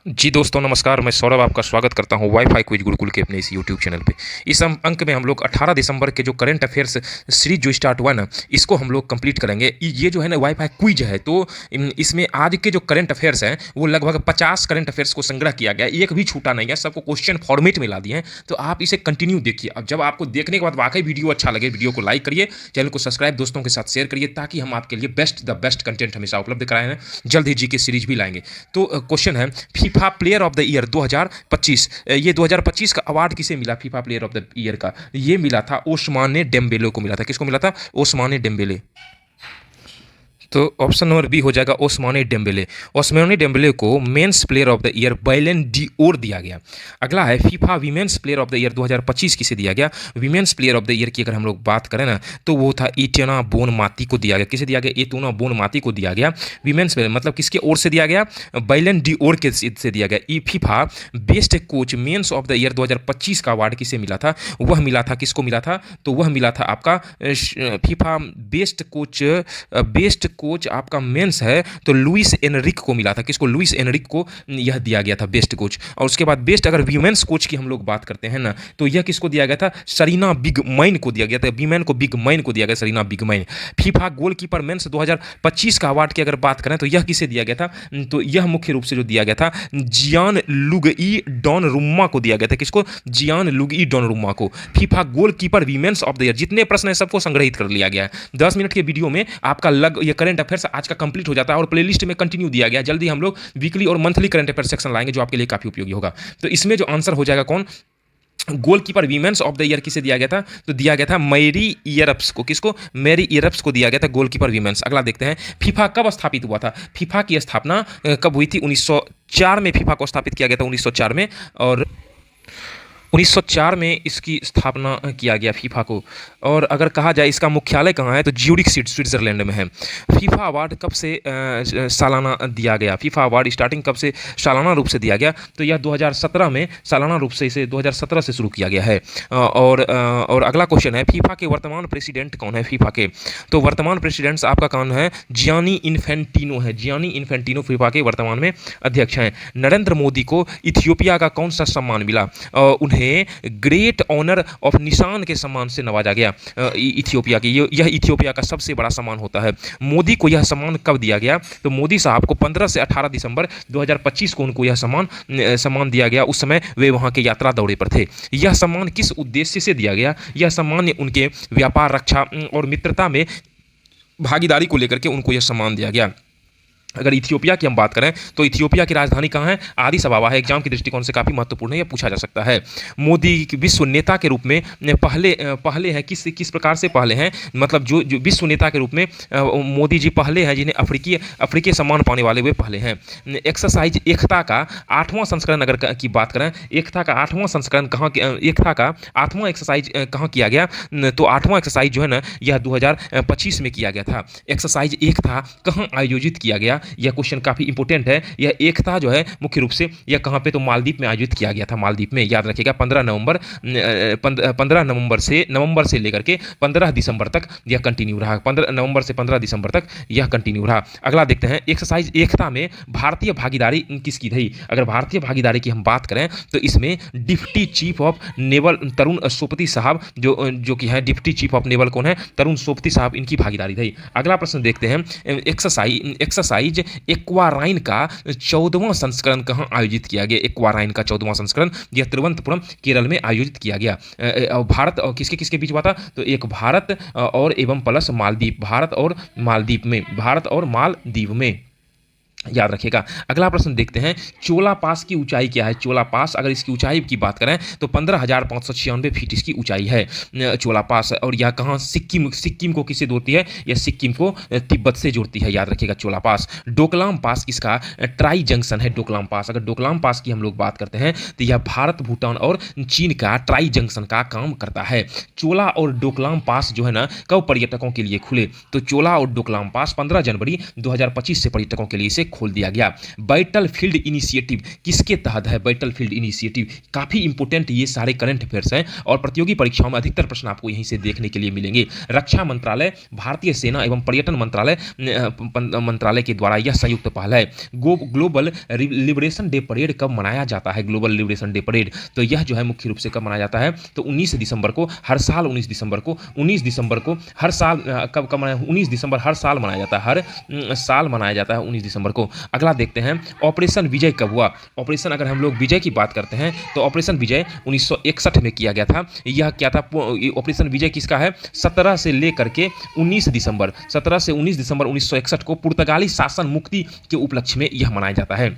जी दोस्तों नमस्कार, मैं सौरभ आपका स्वागत करता हूं वाईफाई क्विज गुरुकुल के अपने इस यूट्यूब चैनल पे। इस अंक में हम लोग 18 दिसंबर के जो करंट अफेयर्स सीरीज जो स्टार्ट हुआ ना, इसको हम लोग कंप्लीट करेंगे। ये जो है ना वाईफाई क्विज है, तो इसमें आज के जो करंट अफेयर्स हैं वो लगभग 50 करंट अफेयर्स को संग्रह किया गया, एक भी छूटा नहीं है, सबको क्वेश्चन फॉर्मेट में ला दिए हैं। तो आप इसे कंटिन्यू देखिए। अब जब आपको देखने के बाद वाकई वीडियो अच्छा लगे, वीडियो को लाइक करिए, चैनल को सब्सक्राइब दोस्तों के साथ शेयर करिए, ताकि हम आपके लिए बेस्ट कंटेंट हमेशा उपलब्ध कराएं हैं। जल्द ही जी के सीरीज भी लाएंगे। तो क्वेश्चन है, FIFA player of the year 2025, ये 2025 का अवार्ड किसे मिला? FIFA player of the year का ये मिला था ओस्माने डेम्बेले को मिला था। किसको मिला था? ओस्माने डेम्बेले। तो ऑप्शन नंबर बी हो जाएगा ओस्माने डेम्बेले। ओस्माने डेम्बेले को men's player of the year बैलन डीओर दिया गया। अगला है FIFA women's player of the year 2025 किसे दिया गया? Women's player of the year की अगर हम लोग बात करें ना, तो वो था एटेना बोनमाती को दिया गया। किसे दिया गया? एटेना बोनमाती को दिया गया। वीमेंस प्लेयर मतलब किसके ओर से दिया गया? बैलन डीओर के से दिया गया। ई FIFA best coach men's of the year 2025 का अवार्ड किसे मिला था? वह मिला था, किसको मिला था? तो वह मिला था आपका फीफा बेस्ट कोच आपका मेंस है तो लुइस एनरिक को मिला था। किसको? लुइस एनरिक को यह दिया गया था बेस्ट कोच। और उसके बाद बेस्ट अगर वीमेंस कोच की हम लोग बात करते हैं ना, तो यह किसको दिया गया था? सरीना बिगमैन को दिया गया था। वीमेन को बिगमैन को दिया गया, सरीना बिगमैन। फीफा गोलकीपर मेंस 2025 का अवार्ड की अगर बात करें तो यह किसे दिया गया था? तो यह मुख्य रूप से जो दिया गया था जियान लुगई डॉनरुम्मा को दिया गया था। किसको? जियान लुगई डॉनरुम्मा को। FIFA goalkeeper women's of the year, जितने प्रश्न है सबको संग्रहित कर लिया गया है। 10 मिनट के वीडियो में आपका ये करंट अफेयर्स आज का कंप्लीट हो जाता है और प्लेलिस्ट में कंटिन्यू दिया गया। जल्दी हम लोग वीकली और मंथली करंट अफेयर सेक्शन लाएंगे, जो आपके लिए काफी उपयोगी होगा। तो इसमें जो आंसर हो जाएगा कौन? Goalkeeper women's of the year किसे दिया गया था? तो दिया गया था मैरी इयरप्स को। किसको? मैरी इयरप्स को दिया गया था गोलकीपर वीमेंस। अगला देखते हैं, फीफा कब स्थापित हुआ था? फीफा की स्थापना कब हुई थी? 1904 में फीफा को स्थापित किया गया था, 1904 में। और 1904 में इसकी स्थापना किया गया फीफा को। और अगर कहा जाए इसका मुख्यालय कहाँ है, तो ज्यूरिख स्विट्जरलैंड में है। फीफा अवार्ड कब से सालाना दिया गया? फीफा अवार्ड स्टार्टिंग कब से सालाना रूप से दिया गया? तो यह 2017 में सालाना रूप से इसे 2017 से शुरू किया गया है। और अगला क्वेश्चन है, फीफा के वर्तमान प्रेसिडेंट कौन है? फीफा के तो वर्तमान प्रेसिडेंट्स आपका कौन है? जियानी इन्फेंटिनो है। जियानी इन्फेंटिनो फीफा के वर्तमान में अध्यक्ष हैं। नरेंद्र मोदी को इथियोपिया का कौन सा सम्मान मिला? उन्हें ग्रेट ऑनर ऑफ निशान के सम्मान से नवाजा गया। इथियोपिया की यह इथियोपिया का सबसे बड़ा सम्मान होता है। मोदी को यह सम्मान कब दिया गया? तो मोदी साहब को 15 से 18 दिसंबर 2025 को उनको यह सम्मान दिया गया। उस समय वे वहां के यात्रा दौरे पर थे। यह सम्मान किस उद्देश्य से दिया गया? यह सम्मान उनके व्यापार, रक्षा और मित्रता में भागीदारी को लेकर के उनको यह सम्मान दिया गया। अगर इथियोपिया की हम बात करें तो इथियोपिया की राजधानी कहाँ है? आदिस अबाबा है। एग्जाम के दृष्टिकोण से काफ़ी महत्वपूर्ण है, यह पूछा जा सकता है। मोदी विश्व नेता के रूप में पहले हैं, किस प्रकार से पहले हैं? मतलब जो विश्व नेता के रूप में मोदी जी पहले हैं जिन्हें अफ्रीकी सम्मान पाने वाले वे पहले हैं। एक्सरसाइज एकता का 8वां संस्करण अगर की बात करें, एकता का 8वां संस्करण एकता का 8वां एक्सरसाइज कहाँ किया गया? तो 8वां एक्सरसाइज जो है ना, यह 2025 में किया गया था। एक्सरसाइज एकता कहाँ आयोजित किया गया? यह क्वेश्चन काफी इंपॉर्टेंट है। यह एकता जो है मुख्य रूप से यह कहां पे? तो मालदीव में आयोजित किया गया था। मालदीव में, याद रखिएगा, 15 नवंबर से लेकर के 15 दिसंबर तक यह कंटिन्यू रहा। 15 नवंबर से 15 दिसंबर तक यह कंटिन्यू रहा। अगला देखते हैं, एक्सरसाइज एकता में भारतीय भागीदारी किसकी रही? अगर भारतीय भागीदारी की हम बात करें तो इसमें डिप्टी चीफ ऑफ नेवल तरुण सोपती साहब जो कि है डिप्टी चीफ ऑफ नेवल कौन है? तरुण सोपती साहब, इनकी भागीदारी रही। अगला प्रश्न देखते हैं, एक्सरसाइज एक्वाराइन का 14वां संस्करण कहां आयोजित किया गया? एक्वाराइन का 14वां संस्करण यह तिरुवनंतपुरम केरल में आयोजित किया गया। भारत और किसके बीच हुआ था? तो एक भारत और एवं प्लस मालदीव, भारत और मालदीव में, याद रखिएगा। अगला प्रश्न देखते हैं, चोला पास की ऊंचाई क्या है? चोला पास अगर इसकी ऊंचाई की बात करें तो 15,596 फीट इसकी ऊंचाई है, चोला पास। और यह कहाँ? सिक्किम को किससे जोड़ती है? यह सिक्किम को तिब्बत से जोड़ती है, याद रखिएगा, चोला पास। डोकलाम पास किसका ट्राई जंक्शन है? डोकलाम पास। अगर डोकलाम पास की हम लोग बात करते हैं तो यह भारत, भूटान और चीन का ट्राई जंक्शन का काम करता है। चोला और डोकलाम पास जो है ना, कब पर्यटकों के लिए खुले? तो चोला और डोकलाम पास 15 जनवरी 2025 से पर्यटकों के लिए इसे खोल दिया गया। बैटल फील्ड इनिशिएटिव किसके तहत है? बैटल फील्ड इनिशिएटिव काफ़ी इंपॉर्टेंट ये सारे करंट अफेयर्स हैं और प्रतियोगी परीक्षाओं में अधिकतर प्रश्न आपको यहीं से देखने के लिए मिलेंगे। रक्षा मंत्रालय, भारतीय सेना एवं पर्यटन मंत्रालय के द्वारा यह संयुक्त पहल है। ग्लोबल लिबरेशन डे परेड कब मनाया जाता है? ग्लोबल लिबरेशन डे परेड तो यह जो है मुख्य रूप से कब मनाया जाता है? तो 19 दिसंबर को हर साल 19 दिसंबर को हर साल कब मनाया? 19 दिसंबर हर साल मनाया जाता है, हर साल मनाया जाता है 19 दिसंबर को। अगला देखते हैं, ऑपरेशन विजय कब हुआ? ऑपरेशन अगर हम लोग विजय की बात करते हैं तो ऑपरेशन विजय 1961 में किया गया था। यह क्या था? ऑपरेशन विजय किसका है? 17 से लेकर के 19 दिसंबर 1961 को पुर्तगाली शासन मुक्ति के उपलक्ष्य में यह मनाया जाता है।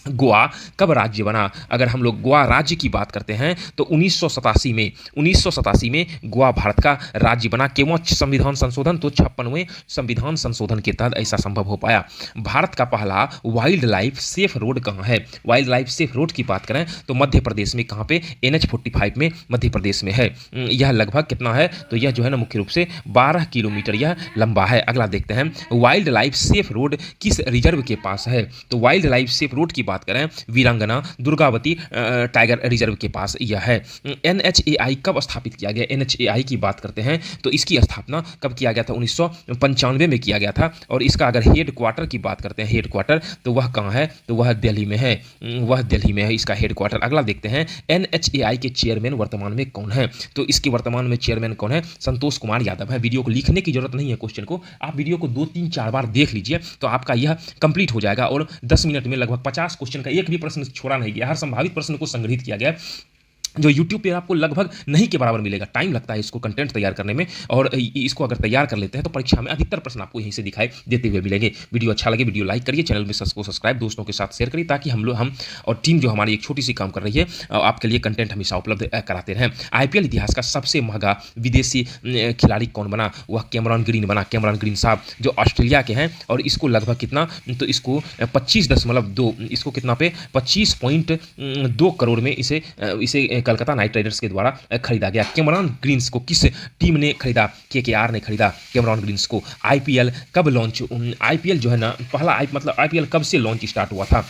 गोवा कब राज्य बना? अगर हम लोग गोवा राज्य की बात करते हैं तो 1987 में गोवा भारत का राज्य बना। केवल संविधान संशोधन तो 56वें संविधान संशोधन के तहत ऐसा संभव हो पाया। भारत का पहला वाइल्ड लाइफ सेफ रोड कहाँ है? वाइल्ड लाइफ सेफ रोड की बात करें तो मध्य प्रदेश में। कहाँ पे? NH-45 में मध्य प्रदेश में है। यह लगभग कितना है? तो यह जो है ना मुख्य रूप से 12 किलोमीटर यह लंबा है। अगला देखते हैं, वाइल्ड लाइफ सेफ रोड किस रिजर्व के पास है? तो वाइल्ड लाइफ सेफ रोड की बात करें वीरांगना दुर्गावती टाइगर रिजर्व के पास यह है। NHAI कब स्थापित किया गया? NHAI की बात करते हैं तो इसकी स्थापना कब किया गया था? 1995 में किया गया था। और इसका अगर हेड क्वार्टर की बात करते हैं, हेड क्वार्टर तो वह कहाँ है? तो वह दिल्ली में है, वह दिल्ली में है इसका हेड क्वार्टर। अगला देखते हैं, NHAI के चेयरमैन वर्तमान में कौन है? तो इसके वर्तमान में चेयरमैन कौन है? संतोष कुमार यादव है। वीडियो को लिखने की जरूरत नहीं है, क्वेश्चन को आप वीडियो को 2 3 4 बार देख लीजिए तो आपका यह कंप्लीट हो जाएगा। और 10 मिनट में लगभग 50 क्वेश्चन का एक भी प्रश्न छोड़ा नहीं गया, हर संभावित प्रश्न को संग्रहित किया गया, जो YouTube पे आपको लगभग नहीं के बराबर मिलेगा। टाइम लगता है इसको कंटेंट तैयार करने में, और इसको अगर तैयार कर लेते हैं तो परीक्षा में अधिकतर प्रश्न आपको यहीं से दिखाई देते हुए मिलेंगे। वीडियो अच्छा लगे वीडियो लाइक करिए, चैनल में सब्सक्राइब दोस्तों के साथ शेयर करिए, ताकि हम और टीम जो हमारी एक छोटी सी काम कर रही है आपके लिए कंटेंट हमेशा उपलब्ध कराते रहें। IPL इतिहास का सबसे महंगा विदेशी खिलाड़ी कौन बना? वह कैमरॉन ग्रीन बना। कैमरॉन ग्रीन साहब जो ऑस्ट्रेलिया के हैं, और इसको लगभग कितना? तो इसको 25.2 इसको कितना पे 25.2 करोड़ में इसे कलकत्ता नाइट राइडर्स के द्वारा खरीदा गया। कैमरॉन ग्रीन्स को किस टीम ने खरीदा? KKR ने खरीदा कैमरॉन ग्रीन्स को। IPL कब लॉन्च? IPL जो है ना पहला IPL कब से लॉन्च स्टार्ट हुआ था?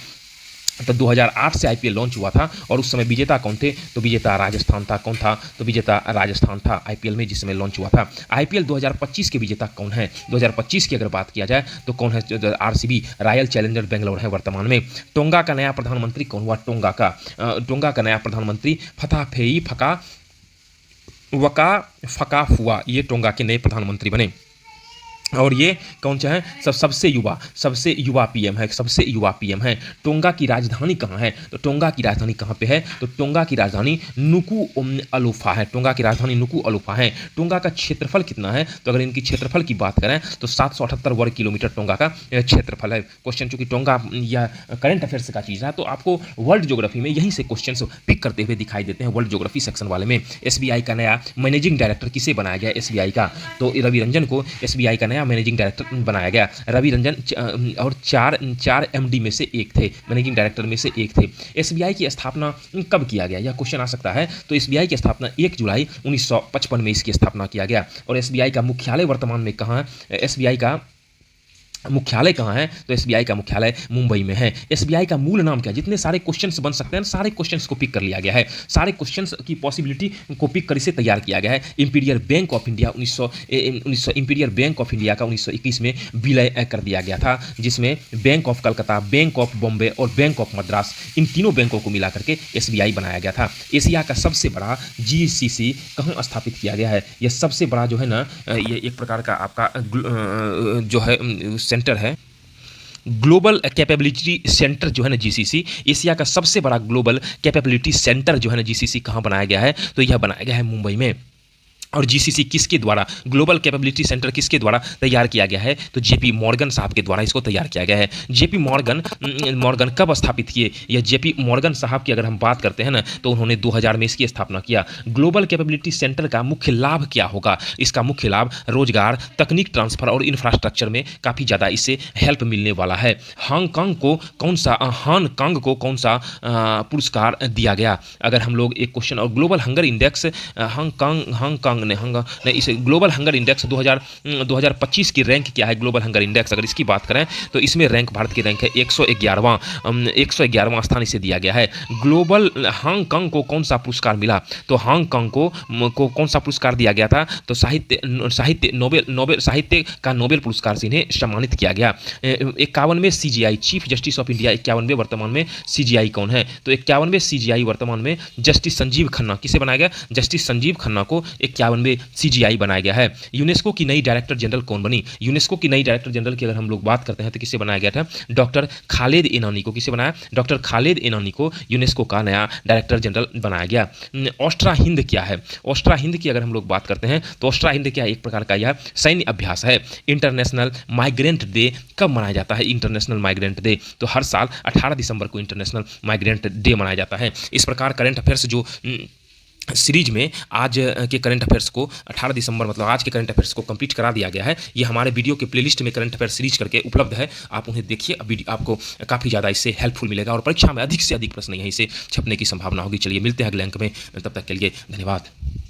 तो 2008 से IPL लॉन्च हुआ था। और उस समय विजेता कौन थे? तो विजेता राजस्थान था। कौन था? तो विजेता राजस्थान था IPL में जिस समय लॉन्च हुआ था। IPL 2025 के विजेता कौन है? 2025 की अगर बात किया जाए तो कौन है? RCB रॉयल चैलेंजर बेंगलोर है वर्तमान में। टोंगा का नया प्रधानमंत्री कौन हुआ? टोंगा का नया प्रधानमंत्री फताफेई फकाफुआ, ये टोंगा के नए प्रधानमंत्री बने। और ये कौन सा है? सबसे युवा PM है, सबसे युवा PM है। टोंगा की राजधानी कहाँ है? तो टोंगा की राजधानी कहाँ पे है? तो टोंगा की राजधानी नुकु अलोफा है। टोंगा की राजधानी नुकु अलोफा है। टोंगा का क्षेत्रफल कितना है? तो अगर इनकी क्षेत्रफल की बात करें तो 778 वर्ग किलोमीटर टोंगा का क्षेत्रफल है। क्वेश्चन चूंकि टोंगा या करंट अफेयर्स का चीज़ है तो आपको वर्ल्ड ज्योग्राफी में यहीं से क्वेश्चन पिक करते हुए दिखाई देते हैं। वर्ल्ड ज्योग्राफी सेक्शन वाले में SBI का नया मैनेजिंग डायरेक्टर किसे बनाया गया? SBI का तो रवि रंजन को SBI का नया मैनेजिंग डायरेक्टर बनाया गया। रवि रंजन और चार MD में से एक थे, मैनेजिंग डायरेक्टर में से एक थे। SBI की स्थापना कब किया गया? यह क्वेश्चन आ सकता है। तो SBI की स्थापना 1 जुलाई 1955 में इसकी स्थापना किया गया। और SBI का मुख्यालय वर्तमान में कहाँ है? SBI का मुख्यालय कहाँ है? तो SBI का मुख्यालय मुंबई में है। SBI का मूल नाम क्या है? जितने सारे क्वेश्चंस बन सकते हैं सारे क्वेश्चंस को पिक कर लिया गया है, सारे क्वेश्चंस की पॉसिबिलिटी को पिक कर इसे तैयार किया गया है। Imperial bank of India imperial bank of India का 1921 में विलय कर दिया गया था, जिसमें bank of Calcutta, bank of Bombay और बैंक ऑफ मद्रास, इन तीनों बैंकों को मिला करके SBI बनाया गया था। एशिया का सबसे बड़ा GCC कहाँ स्थापित किया गया है? यह सबसे बड़ा जो है ना, ये एक प्रकार का आपका जो है सेंटर है, ग्लोबल कैपेबिलिटी सेंटर जो है ना GCC। एशिया का सबसे बड़ा ग्लोबल कैपेबिलिटी सेंटर जो है ना GCC कहाँ बनाया गया है? तो यह बनाया गया है मुंबई में। और GCC किसके द्वारा, ग्लोबल कैपेबिलिटी सेंटर किसके द्वारा तैयार किया गया है? तो JP मॉर्गन साहब के द्वारा इसको तैयार किया गया है। JP मॉर्गन कब स्थापित किए? यह JP मॉर्गन साहब की अगर हम बात करते हैं ना तो उन्होंने 2000 में इसकी स्थापना किया। ग्लोबल कैपेबिलिटी सेंटर का मुख्य लाभ क्या होगा? इसका मुख्य लाभ रोजगार, तकनीक ट्रांसफर और इंफ्रास्ट्रक्चर में काफ़ी ज़्यादा इससे हेल्प मिलने वाला है। हांगकांग को कौन सा पुरस्कार दिया गया? अगर हम लोग एक क्वेश्चन, और ग्लोबल हंगर इंडेक्स हांगकांग इस ग्लोबल हंगर इंडेक्स 2025 की रैंक क्या है, ग्लोबल हंगर इंडेक्स अगर इसकी बात करें तो इसमें रैंक, भारत की रैंक है 111वां स्थान इसे दिया गया है। ग्लोबल हांगकांग को कौन सा पुरस्कार मिला, तो हांगकांग को कौन सा पुरस्कार दिया गया था, तो साहित्य नोबेल साहित्य का नोबेल पुरस्कार से इन्हें सम्मानित किया गया। 51वें CGI chief justice of India 51वें वर्तमान में CGI कौन है, तो 51वें CGI वर्तमान में जस्टिस संजीव खन्ना, किसे बनाया गया, जस्टिस संजीव खन्ना को 51वें CGI बनाया गया है। यूनेस्को की नई डायरेक्टर जनरल कौन बनी, यूनेस्को की नई डायरेक्टर जनरल की अगर हम लोग बात करते हैं तो किसे बनाया गया था, डॉक्टर खालिद इनानी को, किसे बनाया, डॉक्टर खालिद इनानी को यूनेस्को का नया डायरेक्टर जनरल बनाया गया। ऑस्ट्रा हिंद क्या है, ऑस्ट्रा हिंद की अगर हम लोग बात करते हैं तो ऑस्ट्रा हिंद क्या है, एक प्रकार का यह सैन्य अभ्यास है। इंटरनेशनल माइग्रेंट डे कब मनाया जाता है, इंटरनेशनल माइग्रेंट डे तो हर साल 18 दिसंबर को इंटरनेशनल माइग्रेंट डे मनाया जाता है। इस प्रकार करंट अफेयर्स जो सीरीज में आज के करंट अफेयर्स को 18 दिसंबर मतलब आज के करंट अफेयर्स को कंप्लीट करा दिया गया है। ये हमारे वीडियो के प्लेलिस्ट में करंट अफेयर्स सीरीज करके उपलब्ध है, आप उन्हें देखिए, वीडियो आपको काफ़ी ज़्यादा इससे हेल्पफुल मिलेगा और परीक्षा में अधिक से अधिक प्रश्न यहीं से छपने की संभावना होगी। चलिए मिलते हैं अगले अंक में, तब तक के लिए धन्यवाद।